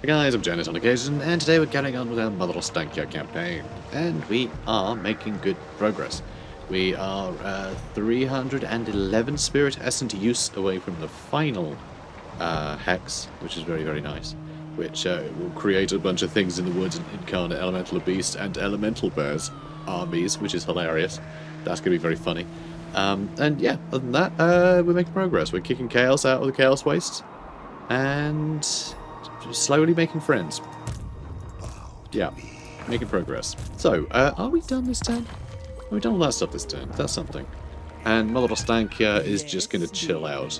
Hey guys, I'm Janet on occasion, and today we're carrying on with our Mother Ostankya campaign, and we are making good progress. We are 311 Spirit Essence use away from the final hex, which is very, very nice, which will create a bunch of things in the woods and incarnate elemental beasts and elemental bears armies, which is hilarious. That's going to be very funny. And yeah, other than that, we're making progress. We're kicking chaos out of the Chaos Wastes, and slowly making friends. Yeah, making progress. So, are we done this turn? We've done all that stuff this turn. That's something. And Mother Ostankya is just going to chill out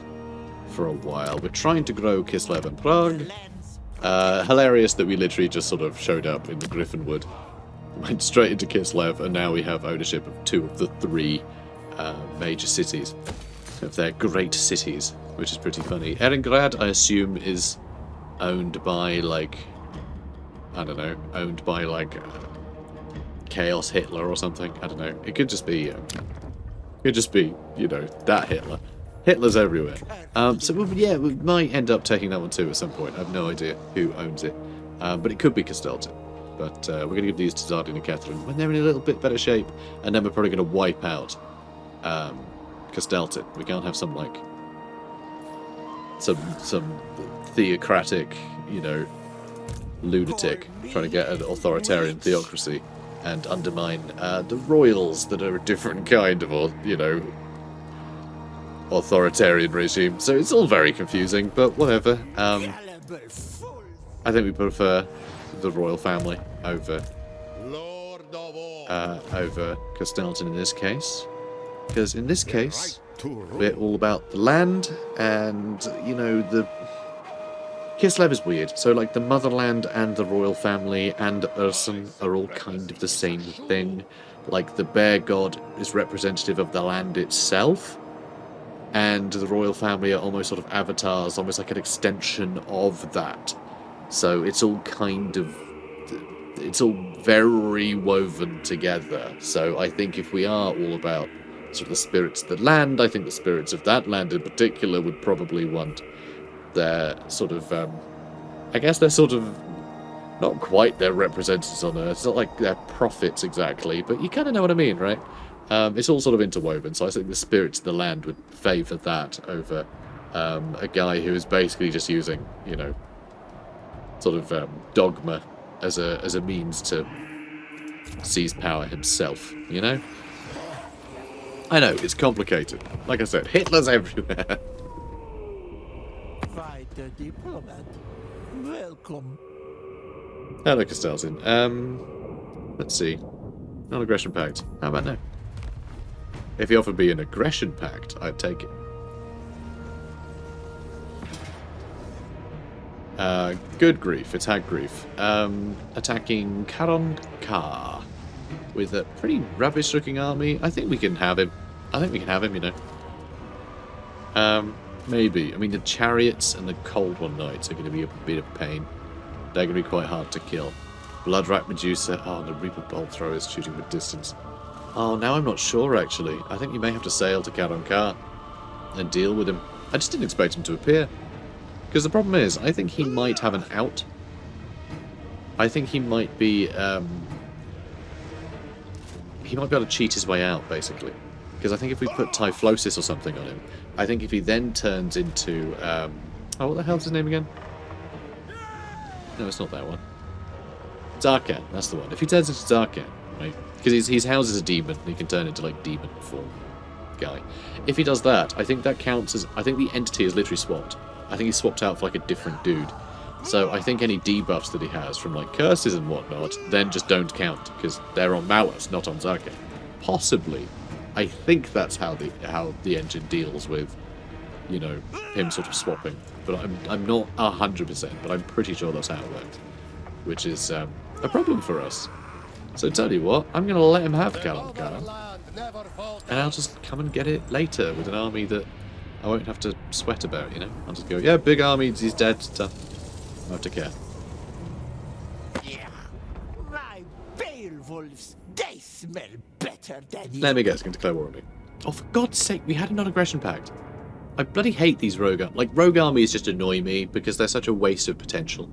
for a while. We're trying to grow Kislev and Prague. Hilarious that we literally just sort of showed up in the Griffinwood, went straight into Kislev, and now we have ownership of 2 of the 3 major cities. Of their great cities, which is pretty funny. Erengrad, I assume, is owned by, like, I don't know, owned by, like, Chaos Hitler or something. I don't know. It could just be, you know, that Hitler. Hitler's everywhere. So, yeah, we might end up taking that one too at some point. I have no idea who owns it. But it could be Castelton. But we're going to give these to Zardin and Catherine when they're in a little bit better shape. And then we're probably going to wipe out Castelton. We can't have some, like, some theocratic, you know, lunatic trying to get an authoritarian theocracy and undermine the royals that are a different kind of, you know, authoritarian regime. So it's all very confusing, but whatever. I think we prefer the royal family over Castelton in this case, because in this case we're all about the land, and, you know, the Kislev is weird. So, like, the motherland and the royal family and Ursun are all kind of the same thing. Like, the bear god is representative of the land itself, and the royal family are almost sort of avatars, almost like an extension of that. So it's all kind of, it's all very woven together. So I think if we are all about sort of the spirits of the land, I think the spirits of that land in particular would probably want their sort of, I guess they're sort of, not quite their representatives on Earth. It's not like they're prophets exactly, but you kind of know what I mean, right? It's all sort of interwoven, so I think the spirits of the land would favour that over a guy who is basically just using, you know, sort of dogma as a means to seize power himself, you know? I know, it's complicated. Like I said, Hitler's everywhere. Fighter diplomat, welcome. Hello, Castelton. Let's see. Non-aggression pact. How about no? If he offered me an aggression pact, I'd take it. Good grief, it's hag grief. Attacking Karon Ka with a pretty rubbish-looking army. I think we can have him. You know. Maybe. I mean, the chariots and the cold one knights are going to be a bit of pain. They're going to be quite hard to kill. Bloodrat Medusa. Oh, and the Reaper Bolt Throwers shooting with distance. Oh, now I'm not sure, actually. I think you may have to sail to Karon Ka and deal with him. I just didn't expect him to appear. Because the problem is, I think he might have an out. I think he might be able to cheat his way out, basically. Because I think if we put Typhlosis or something on him, I think if he then turns into, oh, what the hell's his name again? No, it's not that one. Zarkan, that's the one. If he turns into Zarkan, right? Because he's housed as a demon, and he can turn into, like, demon form guy. If he does that, I think that counts as, I think the entity is literally swapped. I think he's swapped out for, like, a different dude. So I think any debuffs that he has from, like, curses and whatnot, then just don't count, because they're on Mauas, not on Zarkan. Possibly. I think that's how the engine deals with, you know, him sort of swapping. But I'm not 100%, but I'm pretty sure that's how it works. Which is a problem for us. So tell you what, I'm going to let him have Karon Ka, and I'll just come and get it later with an army that I won't have to sweat about, you know? I'll just go, yeah, big army, he's dead, done. I don't have to care. Yeah, my Beowulfs, they smell better than you. Let me guess, going to declare war on me. Oh, for God's sake, we had a non-aggression pact. I bloody hate these rogue armies. Like, rogue armies just annoy me because they're such a waste of potential.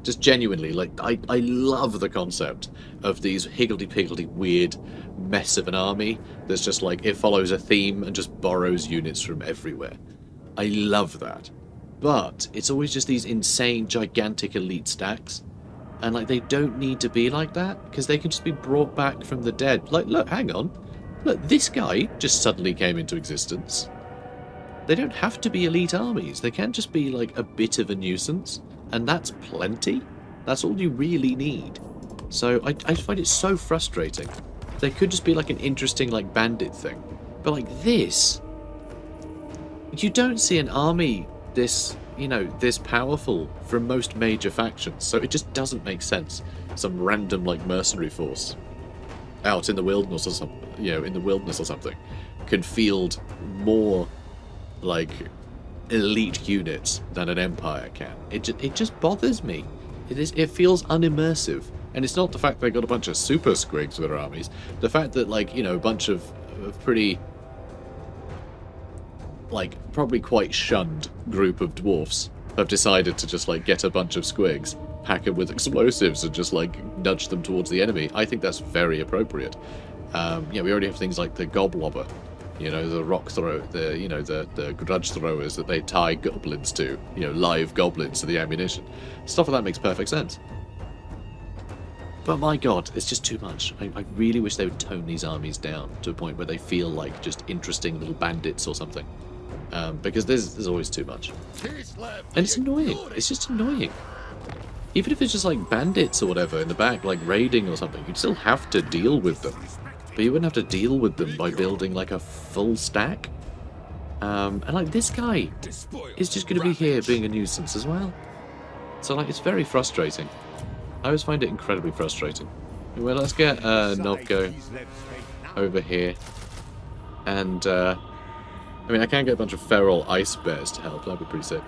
Just genuinely, like, I love the concept of these higgledy-piggledy weird mess of an army that's just like, it follows a theme and just borrows units from everywhere. I love that. But it's always just these insane, gigantic elite stacks. And, like, they don't need to be like that, because they can just be brought back from the dead. Like, look, hang on. Look, this guy just suddenly came into existence. They don't have to be elite armies. They can just be, like, a bit of a nuisance. And that's plenty. That's all you really need. So I find it so frustrating. They could just be like an interesting like bandit thing. But like this, you don't see an army this, you know, this powerful from most major factions. So it just doesn't make sense. Some random like mercenary force out in the wilderness or something, you know, in the wilderness or something, can field more like elite units than an empire can. It just bothers me. It feels unimmersive, and it's not the fact they got a bunch of super squigs with their armies. The fact that, like, you know, a bunch of pretty, like, probably quite shunned group of dwarfs have decided to just like get a bunch of squigs, pack them with explosives, and just like nudge them towards the enemy. I think that's very appropriate. Yeah, we already have things like the Goblobber. You know, the rock throw, the grudge throwers that they tie goblins to, you know, live goblins to the ammunition. Stuff like that makes perfect sense. But my god, it's just too much. I really wish they would tone these armies down to a point where they feel like just interesting little bandits or something. Because there's always too much. And it's annoying. It's just annoying. Even if it's just like bandits or whatever in the back, like raiding or something, you'd still have to deal with them. But you wouldn't have to deal with them by building like a full stack. And like this guy is just going to be here being a nuisance as well. So like it's very frustrating. I always find it incredibly frustrating. Well, let's get Novko over here. And I mean, I can get a bunch of feral ice bears to help. That'd be pretty sick.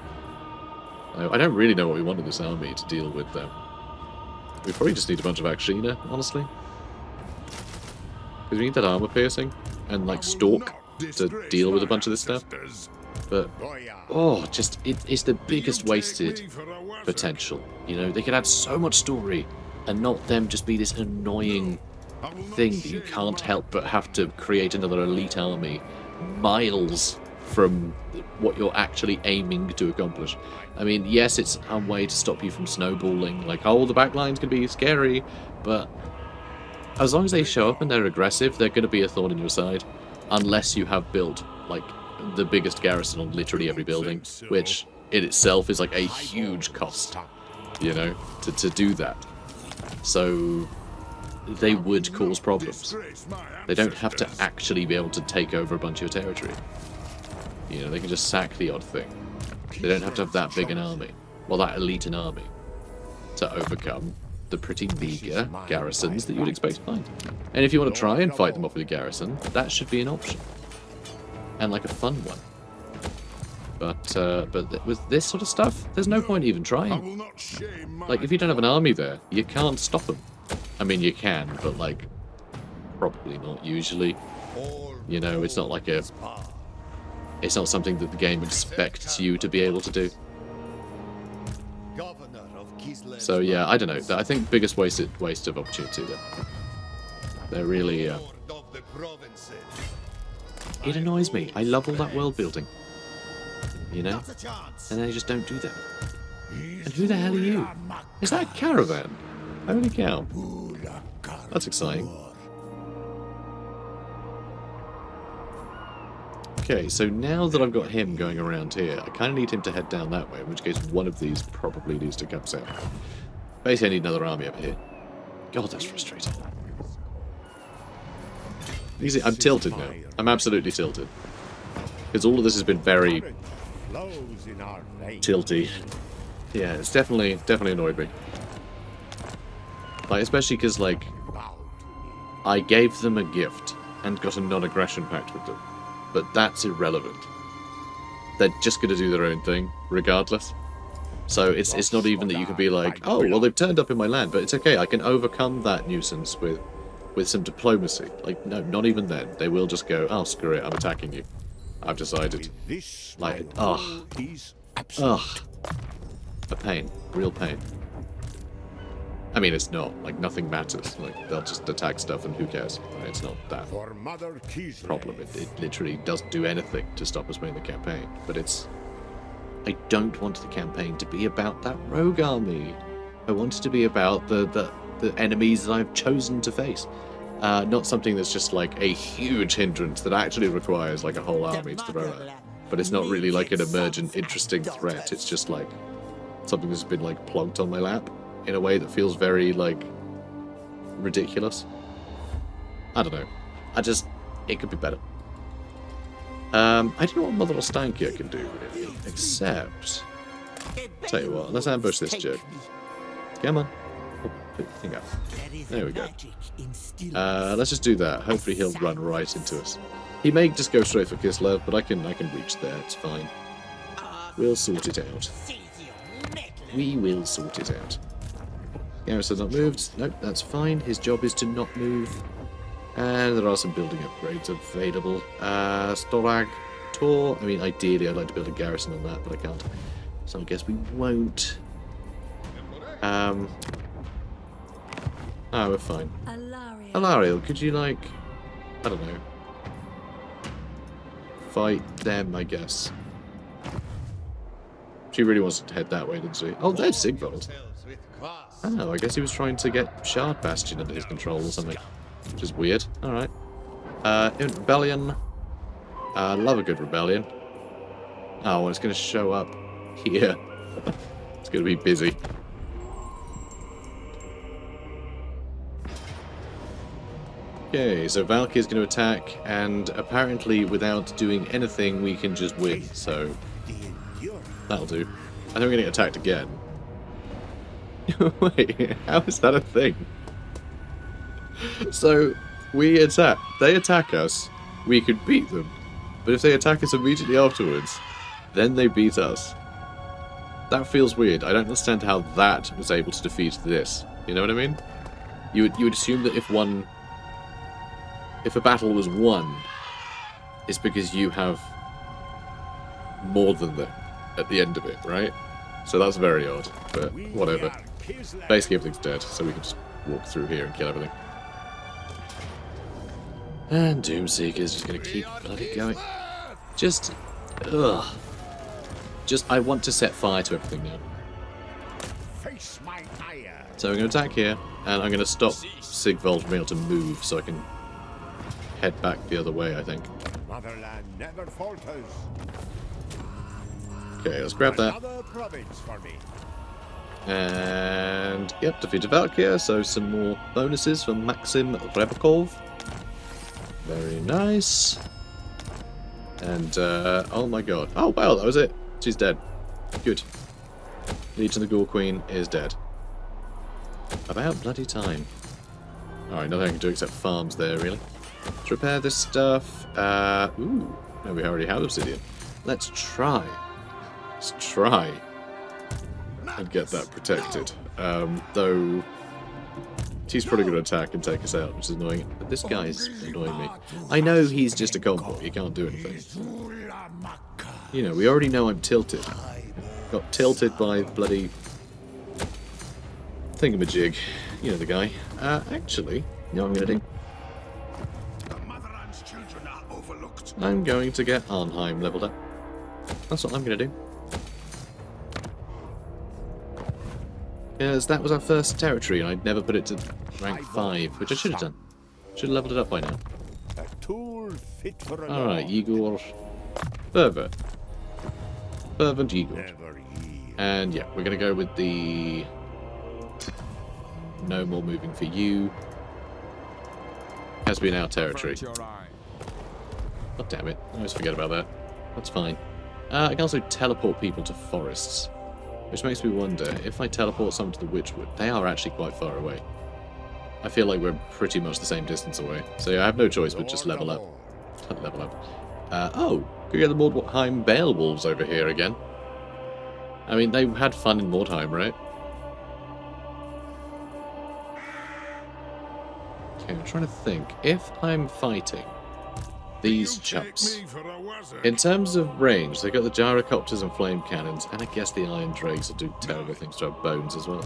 I don't really know what we want in this army to deal with them. We probably just need a bunch of Akshina, honestly. Because we need that armor piercing and like stalk to deal with a bunch of this stuff. But oh, just it's the biggest wasted potential. You know, they could add so much story and not them just be this annoying thing that you can't help but have to create another elite army miles from what you're actually aiming to accomplish. I mean, yes, it's a way to stop you from snowballing. Like, oh, the backlines can be scary, but as long as they show up and they're aggressive, they're going to be a thorn in your side. Unless you have built, like, the biggest garrison on literally every building, which in itself is like a huge cost, you know, to do that. So they would cause problems. They don't have to actually be able to take over a bunch of your territory. You know, they can just sack the odd thing. They don't have to have that big an army, well, that elite an army, to overcome the pretty meager garrisons that you would expect to find. And if you want to try and fight them off with a garrison, that should be an option. And like a fun one. But with this sort of stuff, there's no point even trying. Like, if you don't have an army there, you can't stop them. I mean, you can, but like, probably not usually. You know, it's not like a... It's not something that the game expects you to be able to do. So yeah, I don't know. I think biggest waste of opportunity there. They're really... It annoys me. I love all that world building. You know? And they just don't do that. And who the hell are you? Is that a caravan? Holy cow. That's exciting. Okay, so now that I've got him going around here, I kind of need him to head down that way, in which case one of these probably needs to come south. Basically, I need another army over here. God, that's frustrating. Easy, I'm tilted now. I'm absolutely tilted. Because all of this has been very tilty. Yeah, it's definitely annoyed me. Like, especially because, like, I gave them a gift and got a non-aggression pact with them. But that's irrelevant. They're just going to do their own thing, regardless. So it's not even that you can be like, oh, well, they've turned up in my land, but it's okay, I can overcome that nuisance with some diplomacy. Like, no, not even then. They will just go, oh, screw it, I'm attacking you. I've decided. Like, ugh. Ugh. A pain. Real pain. I mean, it's not. Like, nothing matters. Like, they'll just attack stuff and who cares? Right? It's not that For Mother Kislev. problem. It literally doesn't do anything to stop us winning the campaign. But it's... I don't want the campaign to be about that rogue army. I want it to be about the enemies that I've chosen to face. Not something that's just like a huge hindrance that actually requires like a whole army to throw at. But it's not really like an emergent, interesting threat. It's just like something that's been like plonked on my lap in a way that feels very like ridiculous. I don't know. It could be better. I don't know what Mother Ostankya can do really, except tell you what, let's ambush this jerk. Come on. Oh, put the thing up. There we go. Let's just do that. Hopefully he'll run right into us. He may just go straight for Kislev, but I can reach there. It's fine. We'll sort it out. We will sort it out. Garrison's not moved. Nope, that's fine. His job is to not move. And there are some building upgrades available. Storag Tor. I mean, ideally I'd like to build a garrison on that, but I can't. So I guess we won't. Oh, we're fine. Alariel, could you, like, I don't know, fight them, I guess. She really wants to head that way, doesn't she? Oh, there's Sigvald. Oh, I guess he was trying to get Shard Bastion under his control or something. Which is weird. Alright. In Rebellion. Love a good Rebellion. Oh, well, it's going to show up here. It's going to be busy. Okay, so Valkyrie's going to attack, and apparently without doing anything we can just win, so that'll do. I think we're going to get attacked again. Wait, how is that a thing? So, they attack us, we could beat them, but if they attack us immediately afterwards, then they beat us. That feels weird. I don't understand how that was able to defeat this. You know what I mean? You would assume that if a battle was won, it's because you have more than them at the end of it, right? So that's very odd, but whatever. Basically everything's dead, so we can just walk through here and kill everything. And Doomseeker's just gonna keep bloody going. Ugh. I want to set fire to everything now. So we're gonna attack here, and I'm gonna stop Sigvald from being able to move so I can head back the other way, I think. Motherland never falters. Okay, let's grab that. And yep, defeated Valkyria, so some more bonuses for Maxim Rebakov. Very nice. And oh my god. Oh wow, that was it. She's dead. Good. Legion of the Ghoul Queen is dead. About bloody time. Alright, nothing I can do except farms there, really. Let's repair this stuff. Ooh, no, we already have obsidian. Let's try and get that protected. Though he's probably going to attack and take us out, which is annoying. But this guy's annoying me. I know he's just a combo. He can't do anything. You know, we already know I'm tilted. Got tilted by the bloody thingamajig. You know the guy. Actually, you know what I'm going to do? I'm going to get Arnheim leveled up. That's what I'm going to do. Because that was our first territory, and I'd never put it to rank 5, which I should have done. Should have leveled it up by now. Alright, Igor. Fervent Igor. And yeah, we're going to go with the... No more moving for you. Has been our territory. God damn it, I always forget about that. That's fine. I can also teleport people to forests. Which makes me wonder, if I teleport some to the Witchwood, they are actually quite far away. I feel like we're pretty much the same distance away. So yeah, I have no choice but just level up. Level up. Oh, could get the Mordheim Beowulfs over here again. I mean, they had fun in Mordheim, right? Okay, I'm trying to think. If I'm fighting these chumps. In terms of range, they got the gyrocopters and flame cannons, and I guess the iron drakes will do terrible things to our bones as well.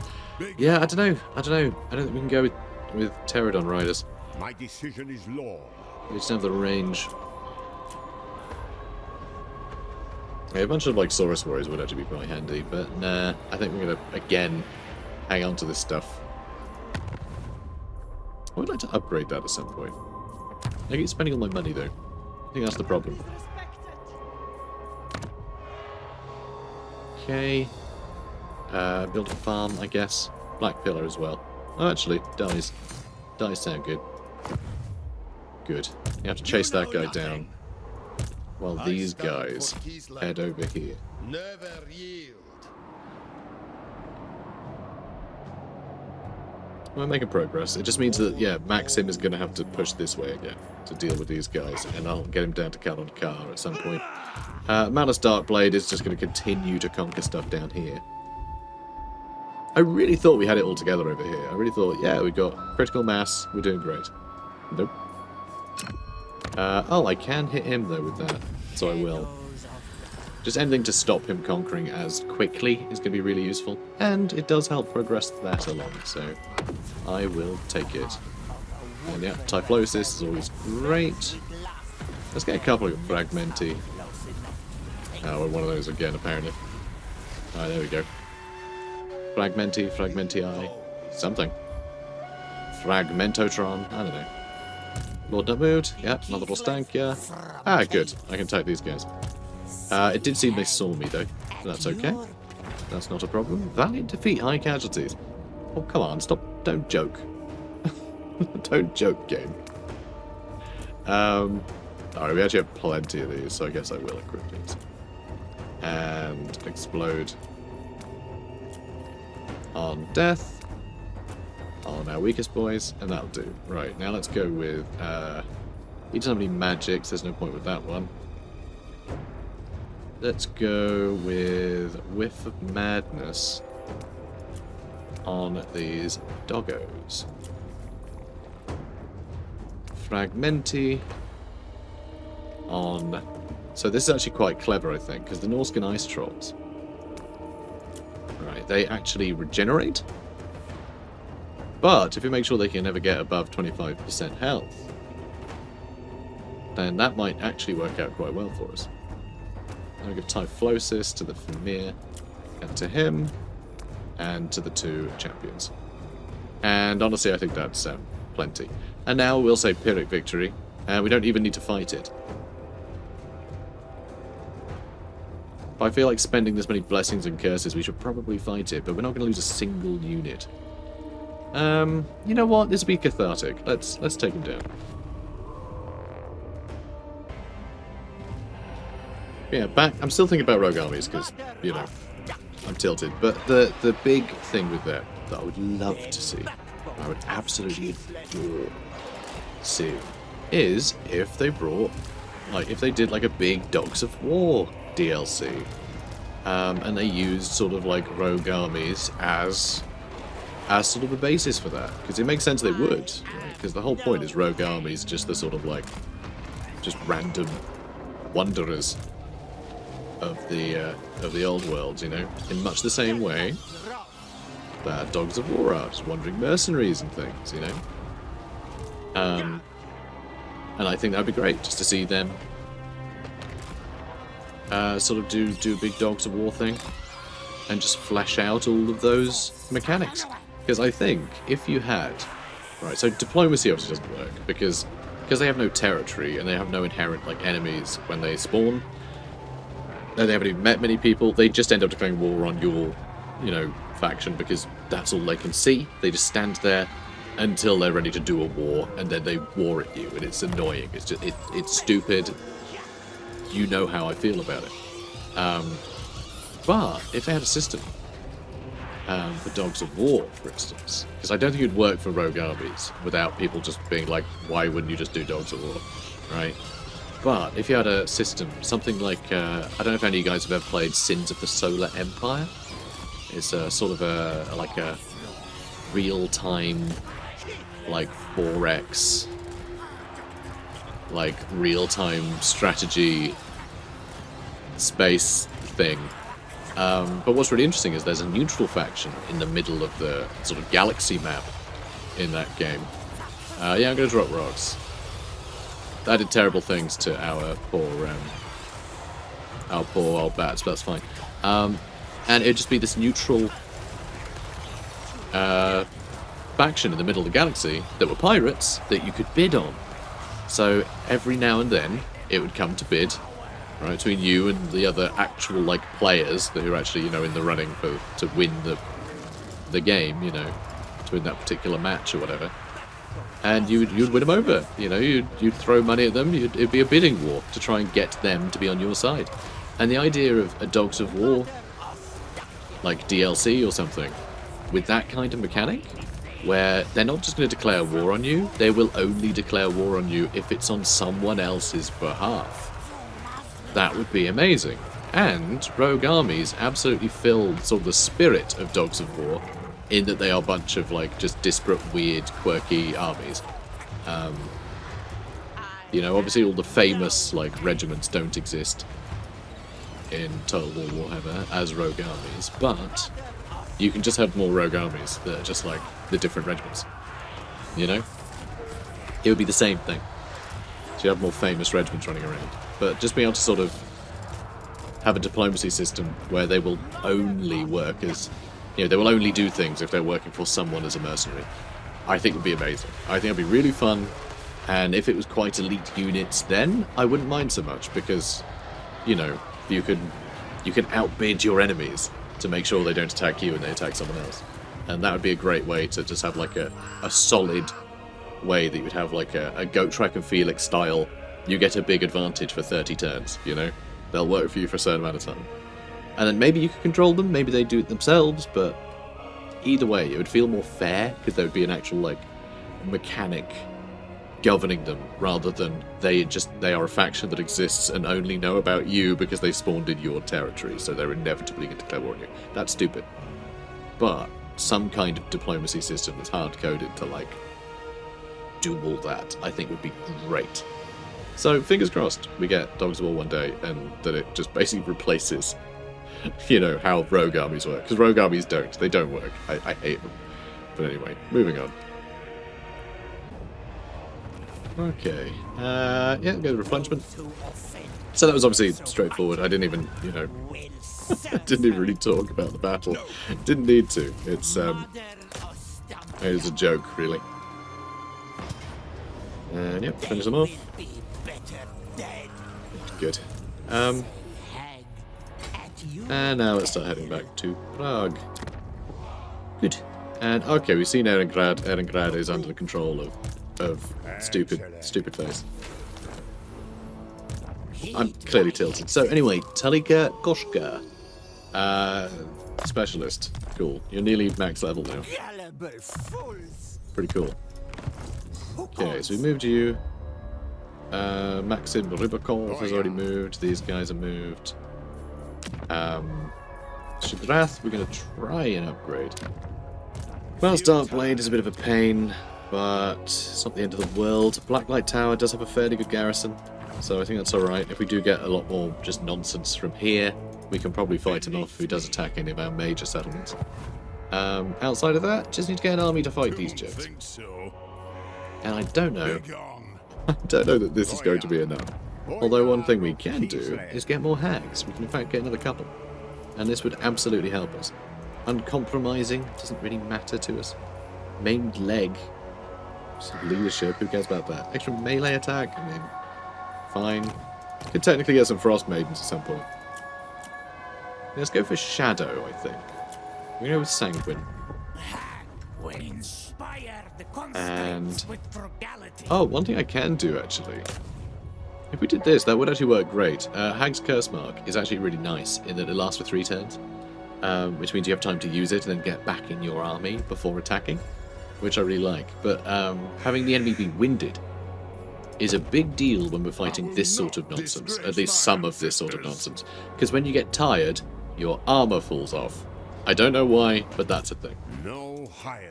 Yeah, I don't know. I don't think we can go with pterodon riders. My decision is law. We just have the range. Yeah, a bunch of like Saurus warriors would actually be quite handy, but nah, I think we're gonna again hang on to this stuff. I would like to upgrade that at some point. I keep spending all my money though. I think that's the problem. Okay. Build a farm, I guess. Black pillar as well. Oh, actually, dies. Dies sound good. Good. You have to chase that guy down. While these guys head over here. Never yield. We're making progress. It just means that, yeah, Maxim is going to have to push this way again to deal with these guys, and I'll get him down to Car on Car at some point. Malus Darkblade is just going to continue to conquer stuff down here. I really thought we had it all together over here. I really thought, yeah, we got critical mass, we're doing great. Nope. Oh, I can hit him though with that, so I will. Just anything to stop him conquering as quickly is going to be really useful, and it does help progress that along, so I will take it. And yeah, Typhlosis is always great. Let's get a couple of Fragmenti. Oh, we're one of those again, apparently. Alright, there we go. Fragmenti, Fragmentii, something. Fragmentotron, I don't know. Lord Nutmood, yeah, Mother Ostankya. Ah, good, I can type these guys. It did seem they saw me though, but that's okay. That's not a problem. Valiant defeat, high casualties. Oh, come on, stop, don't joke. Don't joke, game. Alright, we actually have plenty of these, so I guess I will equip these. And explode on death. On our weakest boys, and that'll do. Right, now let's go with, he doesn't have any magics, there's no point with that one. Let's go with Whiff of Madness on these doggos. Fragmenti on... So this is actually quite clever, I think, because the Norscan Ice Trolls, right, they actually regenerate? But if you make sure they can never get above 25% health, then that might actually work out quite well for us. I'll give Typhlosis to the Famir, and to him, and to the two champions. And honestly, I think that's plenty. And now we'll say Pyrrhic victory, and we don't even need to fight it. I feel like spending this many blessings and curses, we should probably fight it, but we're not going to lose a single unit. You know what? This will be cathartic. Let's take him down. Yeah, back. I'm still thinking about rogue armies because, you know, I'm tilted. But the big thing with that I would love to see, I would absolutely adore see, is if they brought, like, if they did like a big Dogs of War DLC, and they used sort of like rogue armies as sort of a basis for that, because it makes sense they would, because the whole point is rogue armies just the sort of like just random wanderers of the old world, you know, in much the same way that Dogs of War are, just wandering mercenaries and things, you know. And I think that'd be great just to see them sort of do a big Dogs of War thing and just flesh out all of those mechanics. Because I think if you had, right, so diplomacy obviously doesn't work because they have no territory and they have no inherent like enemies when they spawn. They haven't even met many people. They just end up declaring war on your, you know, faction because that's all they can see. They just stand there until they're ready to do a war, and then they war at you, and it's annoying. It's just it's stupid. You know how I feel about it. But if they had a system for Dogs of War, for instance, because I don't think it would work for rogue armies without people just being like, why wouldn't you just do Dogs of War, right? But if you had a system, something like, I don't know if any of you guys have ever played Sins of the Solar Empire. It's a sort of like a real-time, like 4X like real-time strategy space thing. But what's really interesting is there's a neutral faction in the middle of the sort of galaxy map in that game. Yeah, I'm going to drop rocks. That did terrible things to our poor old bats, but that's fine. And it'd just be this neutral faction in the middle of the galaxy that were pirates that you could bid on. So every now and then it would come to bid, right, between you and the other actual like players that are actually, you know, in the running to win the game, you know, to win that particular match or whatever. And you'd win them over, you know, you'd throw money at them, it'd be a bidding war to try and get them to be on your side. And the idea of a Dogs of War, like DLC or something, with that kind of mechanic, where they're not just going to declare war on you, they will only declare war on you if it's on someone else's behalf. That would be amazing. And rogue armies absolutely fill sort of the spirit of Dogs of War, in that they are a bunch of like just disparate, weird, quirky armies. You know, obviously all the famous like regiments don't exist in Total War Warhammer as rogue armies, but you can just have more rogue armies that are just like the different regiments. You know? It would be the same thing. So you have more famous regiments running around. But just being able to sort of have a diplomacy system where they will only work as, you know, they will only do things if they're working for someone as a mercenary, I think would be amazing. I think it'd be really fun, and if it was quite elite units, then I wouldn't mind so much, because, you know, you can outbid your enemies to make sure they don't attack you and they attack someone else. And that would be a great way to just have like a solid way that you would have like a Goat Track and Felix style. You get a big advantage for 30 turns, you know? They'll work for you for a certain amount of time. And then maybe you could control them, maybe they do it themselves, but either way, it would feel more fair, because there would be an actual, like, mechanic governing them, rather than they are a faction that exists and only know about you because they spawned in your territory, so they're inevitably going to declare war on you. That's stupid. But some kind of diplomacy system that's hard-coded to, like, do all that, I think would be great. So, fingers crossed, we get Dogs of War one day, and that it just basically replaces, you know, how rogue armies work. Because rogue armies don't. They don't work. I hate them. But anyway, moving on. Okay. Yeah, go to replenishment. So that was obviously straightforward. I didn't even, you know, I didn't even really talk about the battle. Didn't need to. It was a joke, really. And yep, finish them off. Good. And now let's start heading back to Prague. Good. And okay, we've seen Ehrengrad. Ehrengrad is under the control of stupid face. I'm clearly tilted. So anyway, Talika Koshka. Specialist. Cool. You're nearly max level now. Pretty cool. Okay, so we moved you. Maxim Rybakov has already moved. These guys are moved. Shidrath, we're going to try and upgrade. Well, Darkblade is a bit of a pain, but it's not the end of the world. Blacklight Tower does have a fairly good garrison, so I think that's alright. If we do get a lot more just nonsense from here, we can probably fight him off if he does attack any of our major settlements. Outside of that, just need to get an army to fight these jets. And I don't know. I don't know that this is going to be enough. Although one thing we can do is get more hags. We can in fact get another couple. And this would absolutely help us. Uncompromising doesn't really matter to us. Maimed leg. Some leadership, who cares about that? Extra melee attack, I mean, fine. Could technically get some Frost Maidens at some point. Let's go for Shadow, I think. We're going to go with Sanguine. And oh, one thing I can do actually, if we did this, that would actually work great. Hag's Curse Mark is actually really nice in that it lasts for 3 turns, which means you have time to use it and then get back in your army before attacking, which I really like. But having the enemy be winded is a big deal when we're fighting this sort of nonsense, at least some of this sort of nonsense, because when you get tired, your armor falls off, I don't know why, but that's a thing. No higher.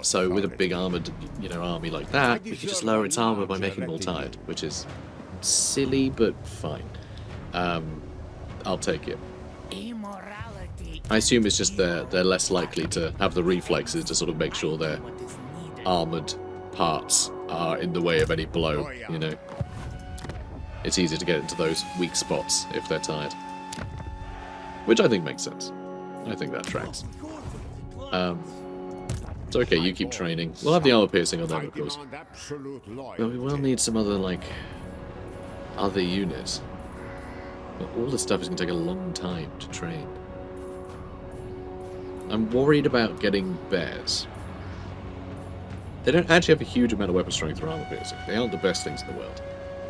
So with a big authority. armored, army like that, we can just lower its armor by making it more tired, which is silly but fine. I'll take it. I assume it's just they're less likely to have the reflexes to sort of make sure their armored parts are in the way of any blow, It's easier to get into those weak spots if they're tired. Which I think makes sense. I think that tracks. It's okay, you keep training. We'll have the armor piercing on them, of course. But we will need some other, other units. But all this stuff is going to take a long time to train. I'm worried about getting bears. They don't actually have a huge amount of weapon strength or armor piercing. They aren't the best things in the world.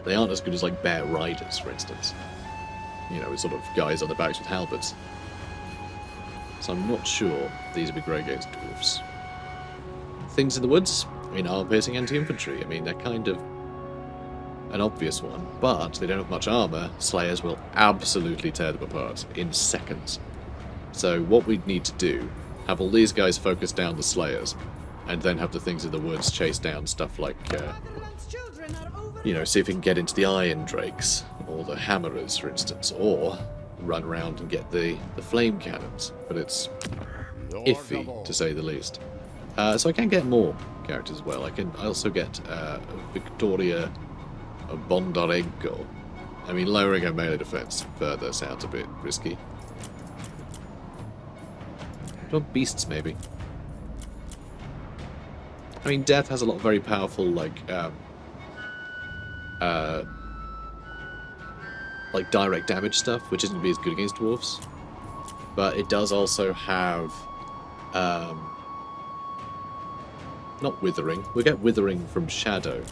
They aren't as good as, bear riders, for instance. With sort of guys on their backs with halberds. So I'm not sure these would be great against dwarves. Things in the woods, armor piercing anti-infantry. They're kind of an obvious one, but they don't have much armor. Slayers will absolutely tear them apart in seconds. So what we'd need to do, have all these guys focus down the Slayers, and then have the things in the woods chase down stuff like, see if we can get into the Iron Drakes, or the Hammerers, for instance, or run around and get the Flame Cannons, but it's iffy, to say the least. So I can get more characters as well. I also get Victoria Bondarenko. Lowering her melee defense further sounds a bit risky. Beasts, maybe. Death has a lot of very powerful, direct damage stuff, which isn't going to be as good against dwarves. But it does also have, not Withering. We'll get Withering from Shadow,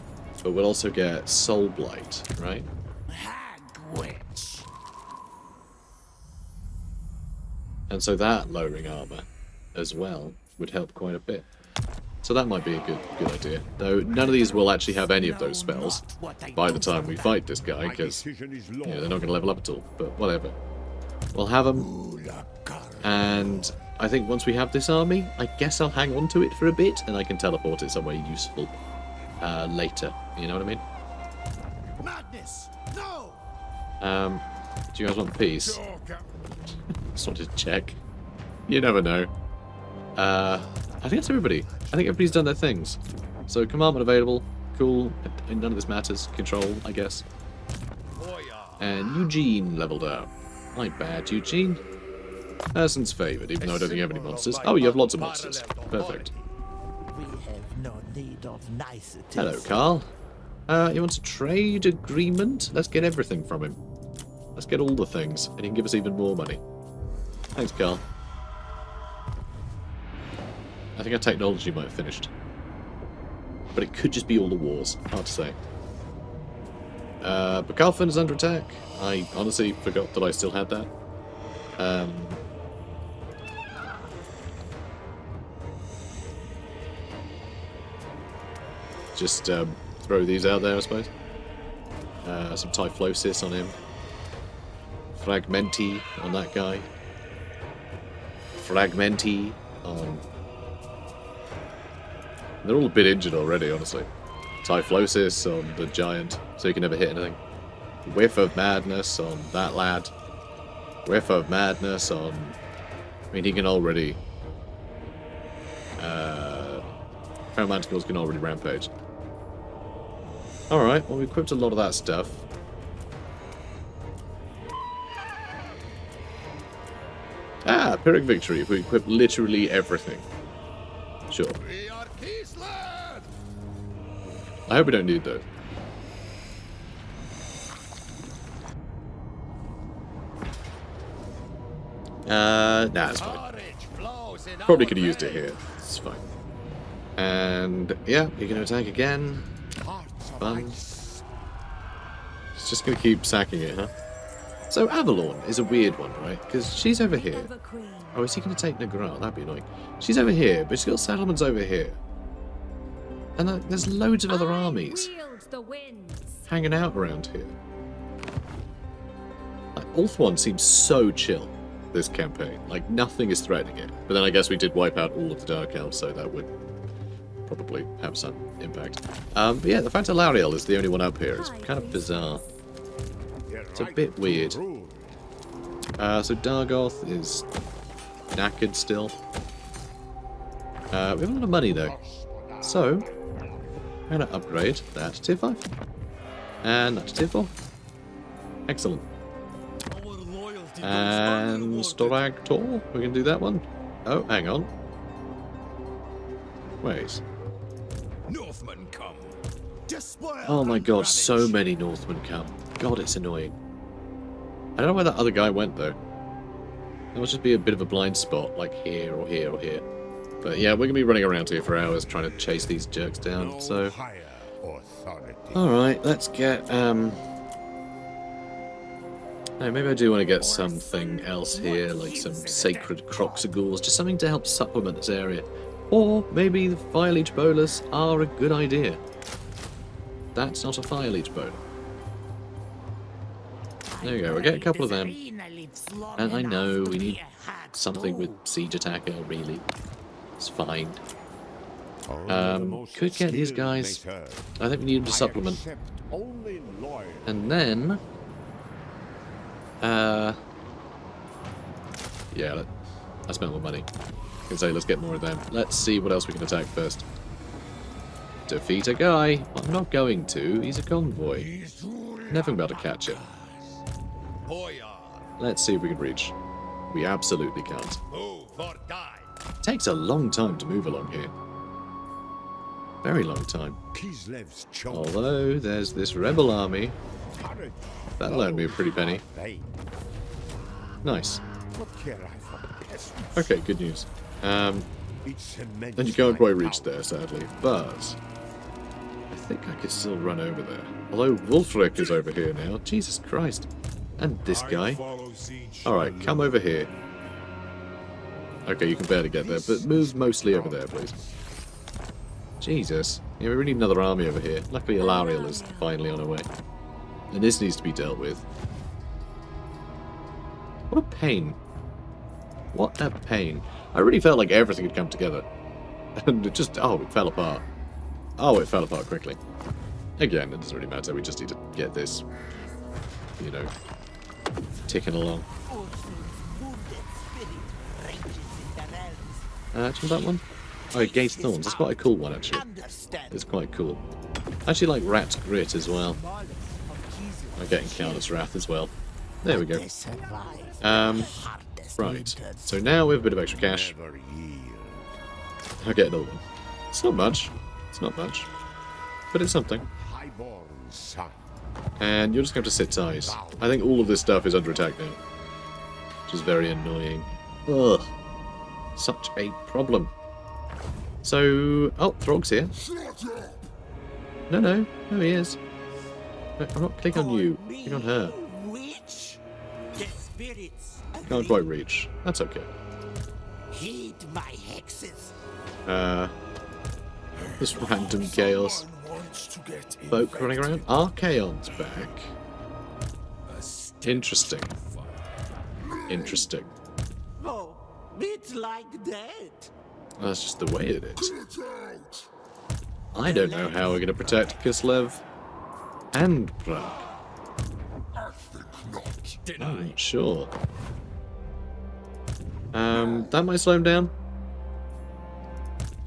but we'll also get Soul Blight, right? And so that lowering armor as well would help quite a bit. So that might be a good idea. Though none of these will actually have any of those spells by the time we fight this guy, because they're not going to level up at all. But whatever. We'll have them. And I think once we have this army, I guess I'll hang on to it for a bit, and I can teleport it somewhere useful later. You know what I mean? Madness! No! Do you guys want peace? Just wanted to check. You never know. I think that's everybody. I think everybody's done their things. So commandment available. Cool. And none of this matters. Control, I guess. And Eugene leveled up. My bad, Eugene. Person's favoured, even though I don't think you have any monsters. Oh, you have lots of monsters. Perfect. We have no need of niceties. Hello, Carl. You want a trade agreement? Let's get everything from him. Let's get all the things, and he can give us even more money. Thanks, Carl. I think our technology might have finished. But it could just be all the wars. Hard to say. Bacalfin is under attack. I honestly forgot that I still had that. Just throw these out there, I suppose. Some Typhlosis on him. Fragmenti on that guy. Fragmenti on... They're all a bit injured already, honestly. Typhlosis on the giant, so he can never hit anything. Whiff of Madness on that lad. Whiff of Madness on... he can already... Paramanticles can already rampage. Alright, well we equipped a lot of that stuff. Pyrrhic Victory, if we equip literally everything. Sure. I hope we don't need those. Nah, it's fine. Probably could have used it here. It's fine. And, yeah, you're going to attack again. Fun. It's just going to keep sacking it, huh? So Avalon is a weird one, right? Because she's over here. Oh, is he going to take Negral? That'd be annoying. She's over here, but she's got settlements over here. And there's loads of other armies hanging out around here. Ulthuan seems so chill. this campaign. Like, nothing is threatening it. But then I guess we did wipe out all of the Dark Elves, so that would probably have some impact. But yeah, the fact that Lariel is the only one up here is kind of bizarre. It's a bit weird. So Dargoth is knackered still. We have a lot of money though. So, I'm going to upgrade that to tier 5. And that to tier 4. Excellent. And Storagtor, we can do that one. Oh, hang on. Wait. Northmen come. Oh my god, so many Northmen come. God, it's annoying. I don't know where that other guy went though. That must just be a bit of a blind spot, like here or here or here. But yeah, we're going to be running around here for hours trying to chase these jerks down, so... Alright, let's get, no, maybe I do want to get something else here, like some sacred croxagores, just something to help supplement this area. Or maybe the Fire Leech Bowlers are a good idea. That's not a Fire Leech Bowler. There you go, we'll get a couple of them. And I know we need something with Siege Attacker, really. It's fine. Could get these guys. I think we need them to supplement. And then... yeah, I spent more money. I can say let's get more of them. Let's see what else we can attack first. Defeat a guy. Well, I'm not going to. He's a convoy. Never about to catch him. Let's see if we can reach. We absolutely can't. It takes a long time to move along here. Very long time. Although there's this rebel army. That'll earn me a pretty penny. Nice. Okay, good news. And you can't quite reach there, sadly. But I think I could still run over there. Although Wulfric is over here now. Jesus Christ. And this guy. Alright, come over here. Okay, you can barely get there, but move mostly over there, please. Jesus. Yeah, we really need another army over here. Luckily, Alariel is finally on her way. And this needs to be dealt with. What a pain. What a pain. I really felt like everything had come together. And it just... oh, it fell apart. Oh, it fell apart quickly. Again, it doesn't really matter. We just need to get this, you know, ticking along. Do you want that one? Oh, Gaze Thorns. That's quite a cool one, actually. It's quite cool. I actually like Rat's Grit as well. I'm getting Countess Wrath as well. There we go. Right. So now we have a bit of extra cash. I'll get another one. It's not much. It's not much. But it's something. And you're just going to have to sit tight. I think all of this stuff is under attack now. Which is very annoying. Ugh. Such a problem. So... oh, Throg's here. No, no. No, he is. I'm not clicking on you. Click on her. Can't quite reach. That's okay. Heed my hexes. This random chaos. Folk running around. Archaon's back. Interesting. Interesting. Oh, it's like that. That's just the way it is. I don't know how we're going to protect Kislev and Prague. I'm not sure. That might slow him down.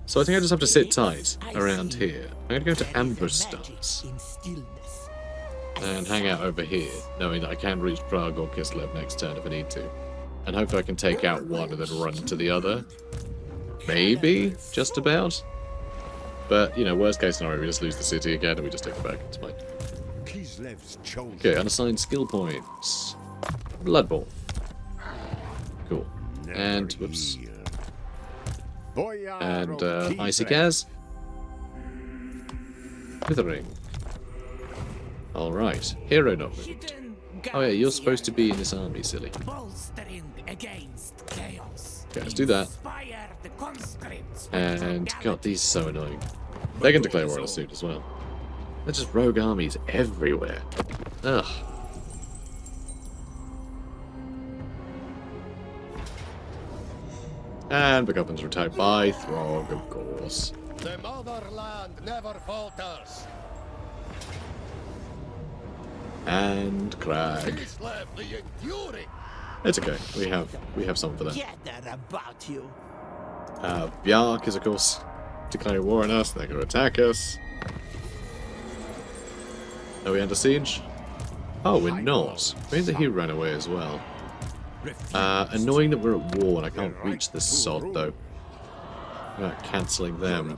So I think I just have to sit tight around here. I'm going to go to Amber Stance and hang out over here, knowing that I can reach Prague or Kislev next turn if I need to. And hopefully I can take out one and then run to the other. Maybe, just about. But, you know, worst case scenario, we just lose the city again and we just take it back. It's fine. Okay, unassigned skill points. Blood Bowl. Cool. And, whoops. And, Icy Kaz. Withering. Alright. Hero not moved. Oh yeah, you're supposed to be in this army, silly. Okay, let's do that. And, God, these are so annoying. They can declare war on us soon as well. They're just rogue armies everywhere. Ugh. And the governors are attacked by Throg, of course. The motherland never falters. And Crag. Kislev the enduring. It's okay. We have some for them. Gather about you. Bjark is of course declaring war on us. They're going to attack us. Are we under siege? Oh, we're not. Maybe that he ran away as well. Annoying that we're at war and I can't reach this sod though. About cancelling them.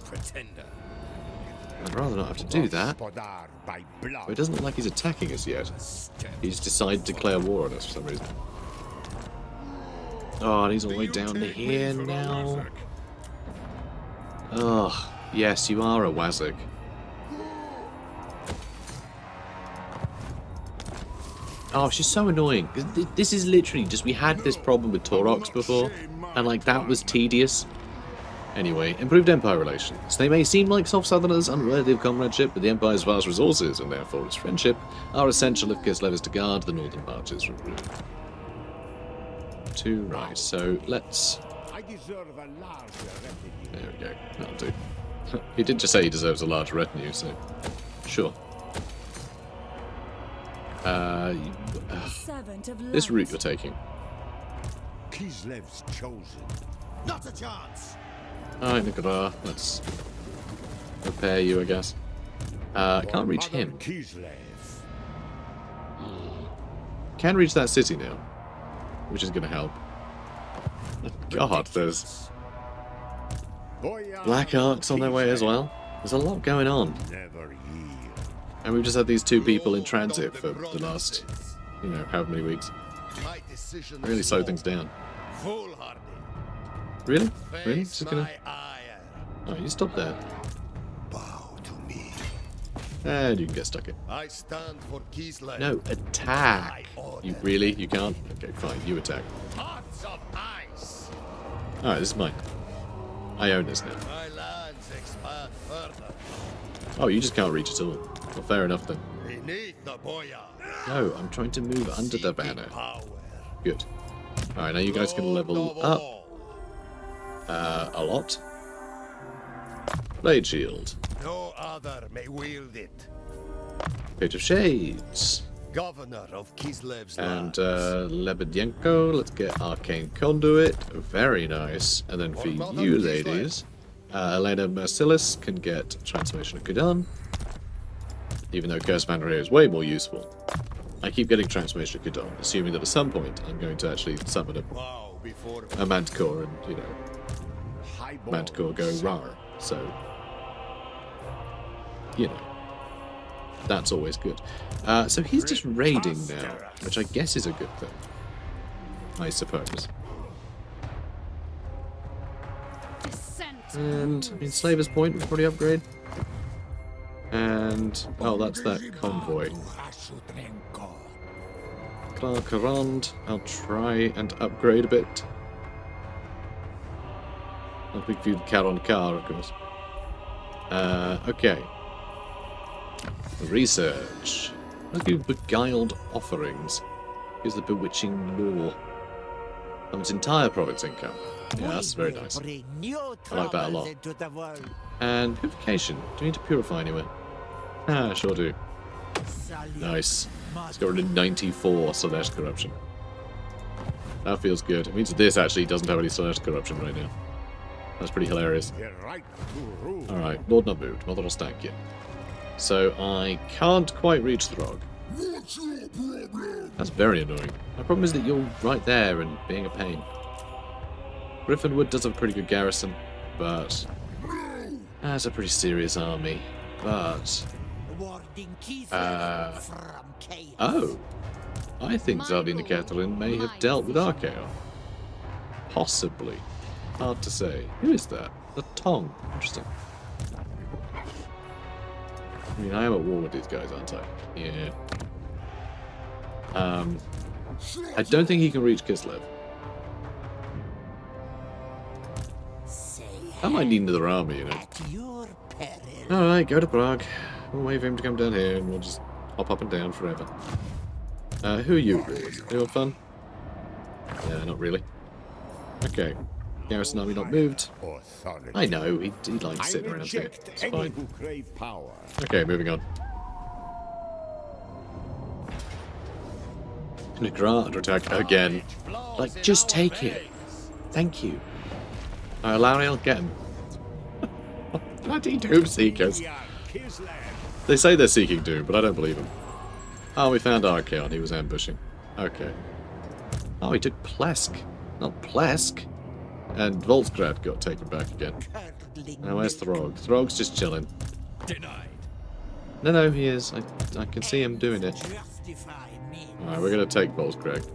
I'd rather not have to do that. But it doesn't look like he's attacking us yet. He's decided to declare war on us for some reason. Oh, and he's all the way down to here now. Oh, yes, you are a Wazak. Oh, she's so annoying. This is literally just, we had this problem with Taurox before, and like that was tedious. Anyway, improved Empire relations. They may seem like soft southerners unworthy of comradeship, but the Empire's vast resources, and therefore its friendship, are essential if Kislev is to guard the northern marches from ruin. Two, right, so let's... There we go, that'll do. He did just say he deserves a large retinue, so... Sure. This route you're taking. Kislev's chosen. Not a chance. Alright, Nicola, let's repair you, I guess. Can't reach him. Can reach that city now, which is going to help. God, there's Black Arcs on their way as well. There's a lot going on. And we've just had these two people in transit for the last, you know, however many weeks. Really slow things down. Really? Really? Just gonna... Oh, you stop there. Bow to me. And you can get stuck in. I stand for Kislev. No, attack! You really? You can't? Okay, fine, you attack. Hearts of ice. Alright, this is mine. I own this now. My lands expand further. Oh, you just can't reach at all. Well, fair enough then. Beneath the boya. No, I'm trying to move under the banner. Power. Good. Alright, now you guys can level up. A lot. Blade Shield. No other may wield it. Page of Shades. Governor of Kislev's And lands. Lebedyenko, let's get Arcane Conduit. Very nice. And then for you ladies, Elena Merciless can get Transformation of Kudan. Even though Curse Banner here is way more useful. I keep getting Transformation of Kudan, assuming that at some point I'm going to actually summon a Manticore and, you know, Manticore go rar. So, you know, that's always good. So he's just raiding now, which I guess is a good thing, I suppose. And, I mean, Slaver's Point would probably upgrade. And, oh, that's that convoy. Clarkarand, I'll try and upgrade a bit. I'll pick you the Caron Car, of course. Okay. Research. Let's do Beguiled Offerings. Here's the Bewitching Law. And its entire province income. Yeah, that's very nice. I like that a lot. And Purification. Do we need to purify anywhere? Ah, sure do. Nice. Let's go rid of 94 Celeste Corruption. That feels good. It means that this actually doesn't have any Celeste Corruption right now. That's pretty hilarious. Alright, Lord not moved. Mother Ostankya. So I can't quite reach Throg. That's very annoying. My problem is that you're right there and being a pain. Griffinwood does have a pretty good garrison, but that's a pretty serious army. But oh, I think Zardina Catalin may have dealt with Archaon. Possibly. Hard to say. Who is that? The Tong. Interesting. I mean, I am at war with these guys, aren't I? Yeah. I don't think he can reach Kislev. I might need another army, you know. Alright, go to Prague. We'll wait for him to come down here and we'll just hop up and down forever. Who are you, really? Anyone fun? Yeah, not really. Okay. Garrison army not moved. Authority. I know, he likes I sitting around here. reject It's any fine. who crave power. Okay, moving on. Nagra under attack again. Like, just take it. Thank you. Lariel, get him. Bloody Doom Seekers. They say they're seeking Doom, but I don't believe them. Oh, we found Archeon. He was ambushing. Okay. Oh, he took Plesk. Not Plesk. And Volsgrad got taken back again. Now, where's Throg? Throg's just chilling. Denied. No, he is. I can see him doing it. Alright, we're going to take Volsgrad.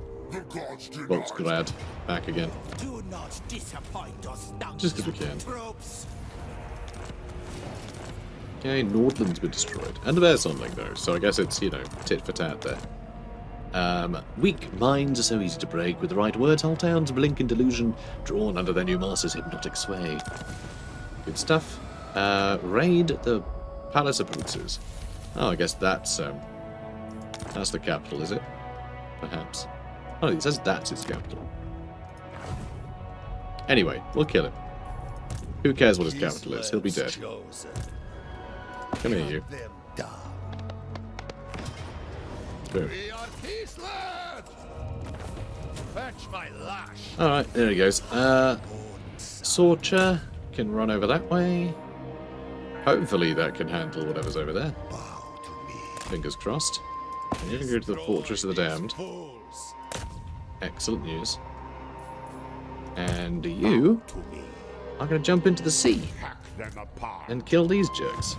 Volsgrad back again. Do not disappoint us, Just because we can. troops. Okay, Nordland's been destroyed. And the Bear's Sonling, though, so I guess it's, you know, tit for tat there. Weak minds are so easy to break. With the right words, whole towns blink in delusion, drawn under their new master's hypnotic sway. Good stuff. Raid the Palace of Princes. Oh, I guess that's the capital, is it? Perhaps. Oh, it says that's its capital. Anyway, we'll kill him. Who cares what his capital is? He'll be dead. Come here, you. Them down. Boom. We are peaceless. Fetch my lash. Alright, there he goes. Sorcha can run over that way. Hopefully that can handle whatever's over there. Bow to me. Fingers crossed. And you can go to the Fortress of the Damned. Fools. Excellent news. And you To me. are going to jump into the sea Hack them apart. and kill these jerks.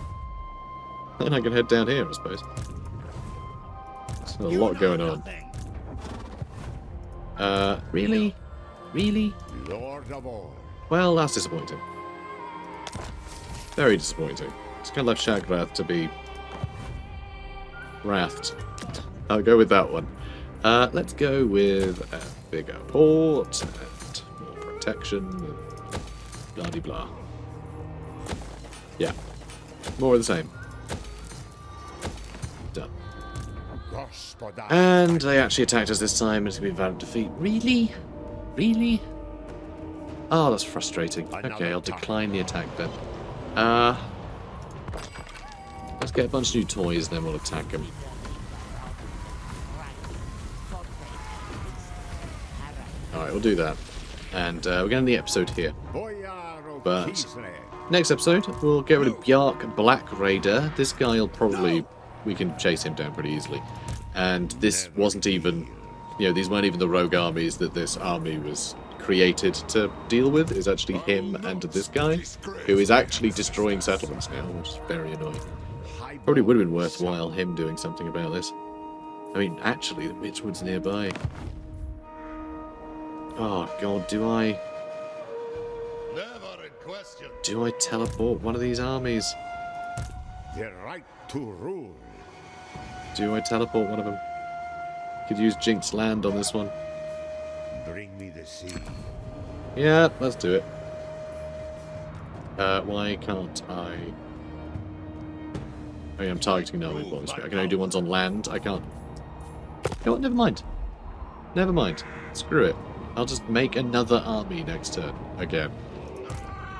Then I can head down here, I suppose. There's a lot going on. Really? Really? Lord of all. Well, that's disappointing. Very disappointing. It's kind of left Shagrath to be wrathed. I'll go with that one. Let's go with a bigger port and more protection and blah-de-blah. Yeah. More of the same. Done. Gospoda. And they actually attacked us this time. It's going to be a valiant defeat. Really? Really? Oh, that's frustrating. Okay, I'll decline the attack then. Let's get a bunch of new toys, then we'll attack them. Alright, we'll do that. And we're going to end the episode here. Boyar of But- Kislev. Next episode, we'll get rid of Bjark Black Raider. This guy will probably... We can chase him down pretty easily. And this wasn't even... You know, these weren't even the rogue armies that this army was created to deal with. It's actually him and this guy, who is actually destroying settlements now, which is very annoying. Probably would have been worthwhile him doing something about this. I mean, actually, the Witchwood's nearby. Oh god, do I Never in question. teleport one of these armies? The right to rule. Do I teleport one of them? Could use Jinx's land on this one. Bring me the sea. Yeah, let's do it. Why can't I? I mean, I'm targeting no ones. I can only do ones on land. I can't. You know what? Never mind. Never mind. Screw it. I'll just make another army next turn. Again.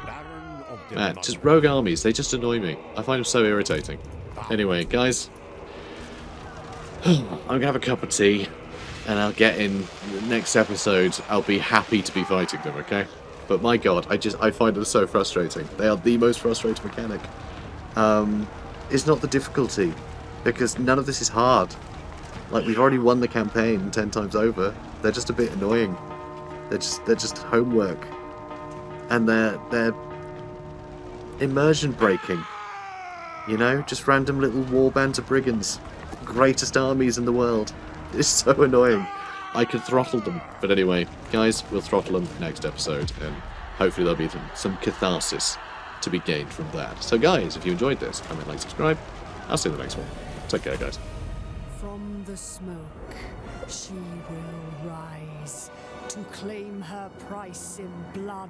Baron of the Man, just rogue armies. They just annoy me. I find them so irritating. Anyway, guys. I'm gonna have a cup of tea. And I'll get in the next episode. I'll be happy to be fighting them, okay? But my god, I find them so frustrating. They are the most frustrating mechanic. It's not the difficulty, because none of this is hard. Like, we've already won the campaign 10 times over. They're just a bit annoying. They're just homework. And they're immersion breaking. You know, just random little warbands of brigands. Greatest armies in the world. It's so annoying. I could throttle them. But anyway, guys, we'll throttle them next episode, and hopefully there'll be some catharsis to be gained from that. So guys, if you enjoyed this, comment, like, subscribe. I'll see you in the next one. Take care, guys. From the smoke, she will rise to claim her price in blood.